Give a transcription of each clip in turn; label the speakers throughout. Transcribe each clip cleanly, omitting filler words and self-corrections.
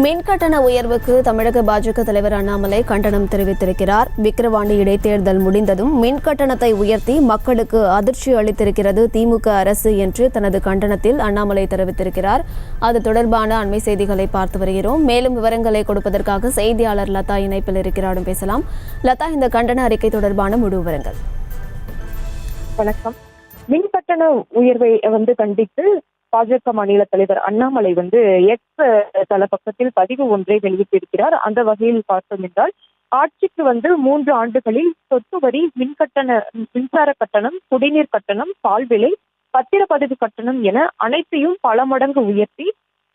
Speaker 1: மின்கட்டண உயர்வுக்கு தமிழக பாஜக தலைவர் அண்ணாமலை கண்டனம் தெரிவித்திருக்கிறார். விக்கிரவாண்டி இடைத்தேர்தல் முடிந்ததும் மின்கட்டணத்தை உயர்த்தி மக்களுக்கு அதிர்ச்சி அளித்திருக்கிறது திமுக அரசு என்று தனது கண்டனத்தில் அண்ணாமலை தெரிவித்திருக்கிறார். அது தொடர்பான அண்மை செய்திகளை பார்த்து வருகிறோம். மேலும் விவரங்களை கொடுப்பதற்காக செய்தியாளர் லதா இணைப்பில் இருக்கிறாரும் பேசலாம். லதா, இந்த கண்டன அறிக்கை தொடர்பான முழு விவரங்கள்.
Speaker 2: வணக்கம். மின்கட்டண உயர்வை கண்டித்து பாஜக மாநில தலைவர் அண்ணாமலை எக்ஸ் தள பக்கத்தில் பதிவு ஒன்றை வெளியிட்டிருக்கிறார். அந்த வகையில் பார்த்தோம் என்றால், ஆட்சிக்கு 3 ஆண்டுகளில் சொத்து வரி, மின்சார கட்டணம், குடிநீர் கட்டணம், பால் விலை, பத்திரப்பதிவு கட்டணம் என அனைத்தையும் பல மடங்கு உயர்த்தி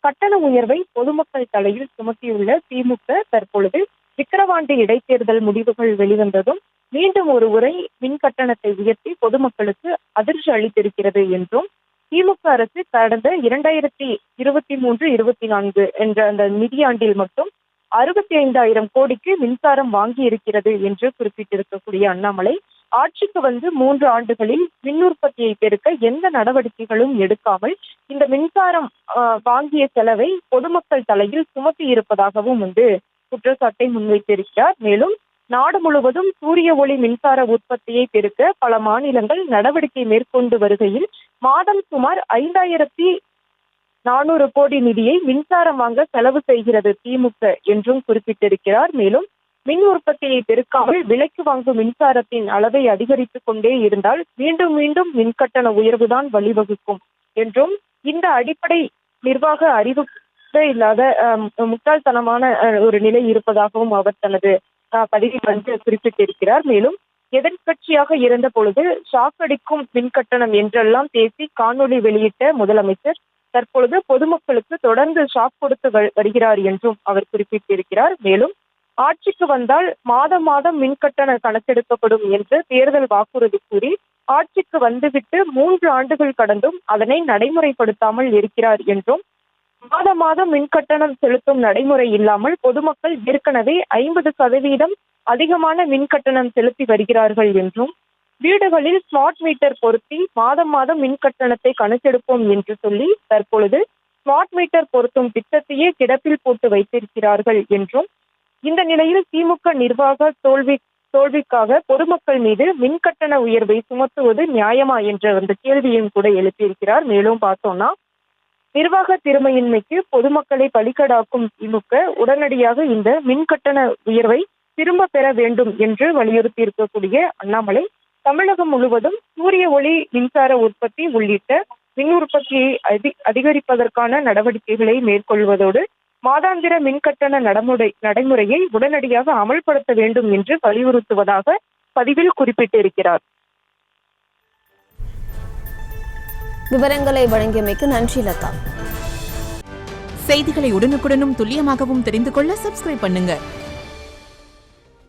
Speaker 2: கட்டண உயர்வை பொதுமக்கள் தலையில் சுமத்தியுள்ள திமுக தற்பொழுது விக்கிரவாண்டி இடைத்தேர்தல் முடிவுகள் வெளிவந்ததும் மீண்டும் ஒரு முறை மின் கட்டணத்தை உயர்த்தி பொதுமக்களுக்கு அதிர்ச்சி அளித்திருக்கிறது என்றும், திமுக அரசு கடந்த 2023-24 என்ற அந்த நிதியாண்டில் மட்டும் 65,000 கோடிக்கு மின்சாரம் வாங்கி இருக்கிறது என்று குறிப்பிட்டிருக்கக்கூடிய அண்ணாமலை, ஆட்சிக்கு 3 ஆண்டுகளில் மின் உற்பத்தியை பெருக்க எந்த நடவடிக்கைகளும் எடுக்காமல் இந்த மின்சாரம் வாங்கிய செலவை பொதுமக்கள் தலையில் சுமத்தி இருப்பதாகவும் குற்றச்சாட்டை முன்வைத்திருக்கிறார். மேலும் நாடு முழுவதும் சூரிய ஒளி மின்சார உற்பத்தியை பெருக்க பல மாநிலங்கள் நடவடிக்கை மேற்கொண்டு வருகையில் மாதம் சுமார் 5,400 கோடி நிதியை மின்சாரம் வாங்க செலவு செய்கிறது திமுக என்றும் குறிப்பிட்டிருக்கிறார். மேலும் மின் உற்பத்தியை பெருக்காமல் விலைக்கு வாங்கும் மின்சாரத்தின் அளவை அதிகரித்துக் கொண்டே இருந்தால் மீண்டும் மீண்டும் மின்கட்டண உயர்வுதான் வழிவகுக்கும் என்றும், இந்த அடிப்படை நிர்வாக அறிவு இல்லாத முட்டாள்தனமான ஒரு நிலை இருப்பதாகவும் அவர் தனது பதிவில் குறிப்பிட்டிருக்கிறார். மேலும் எதிர்கட்சியாக இருந்த பொழுது ஷாக் அடிக்கும் மின்கட்டணம் என்றெல்லாம் பேசி காணொலி வெளியிட்ட முதலமைச்சர் தற்பொழுது பொதுமக்களுக்கு தொடர்ந்து ஷாக் கொடுத்து வருகிறார் என்றும் அவர் குறிப்பிட்டிருக்கிறார். மேலும் ஆட்சிக்கு வந்தால் மாதம் மாதம் மின்கட்டண கணக்கெடுக்கப்படும் என்று தேர்தல் வாக்குறுதி கூறி ஆட்சிக்கு வந்துவிட்டு 3 ஆண்டுகள் கடந்தும் அதனை நடைமுறைப்படுத்தாமல் இருக்கிறார் என்றும், மாதம் மாதம் மின்கட்டணம் செலுத்தும் நடைமுறை இல்லாமல் பொதுமக்கள் ஏற்கனவே 50% அதிகமான மின்கட்டணம் செலுத்தி வருகிறார்கள் என்றும், வீடுகளில் ஸ்மார்ட் மீட்டர் பொருத்தி மாதம் மாதம் மின்கட்டணத்தை கணக்கெடுப்போம் என்று சொல்லி தற்பொழுது ஸ்மார்ட் மீட்டர் பொருத்தும் திட்டத்தையே கிடப்பில் போட்டு வைத்திருக்கிறார்கள் என்றும், இந்த நிலையில் திமுக நிர்வாக தோல்விக்காக பொதுமக்கள் மீது மின்கட்டண உயர்வை சுமத்துவது நியாயமா என்ற கேள்வியும் கூட எழுப்பியிருக்கிறார். மேலும் பார்த்தோம்னா, நிர்வாக திறமையின்மைக்கு பொதுமக்களை பலிகடாக்கும் திமுக உடனடியாக இந்த மின்கட்டண உயர்வை திரும்ப பெற வேண்டும் என்று வலியுறுத்தி இருக்கக்கூடிய அண்ணாமலை, தமிழகம் முழுவதும் சூரிய ஒளி மின்சார உற்பத்தி உள்ளிட்ட மின் உற்பத்தியை அதிகரிப்பதற்கான நடவடிக்கைகளை மேற்கொள்வதோடு மாதாந்திர மின்கட்டண நடைமுறையை உடனடியாக அமல்படுத்த வேண்டும் என்று வலியுறுத்துவதாக பதிவில் குறிப்பிட்டிருக்கிறார்.
Speaker 1: விவரங்களை வழங்கியமைக்கு நன்றி லதா.
Speaker 3: செய்திகளை உடனுக்குடனும் துல்லியமாகவும் தெரிந்து கொள்ள சப்ஸ்கிரைப் பண்ணுங்க.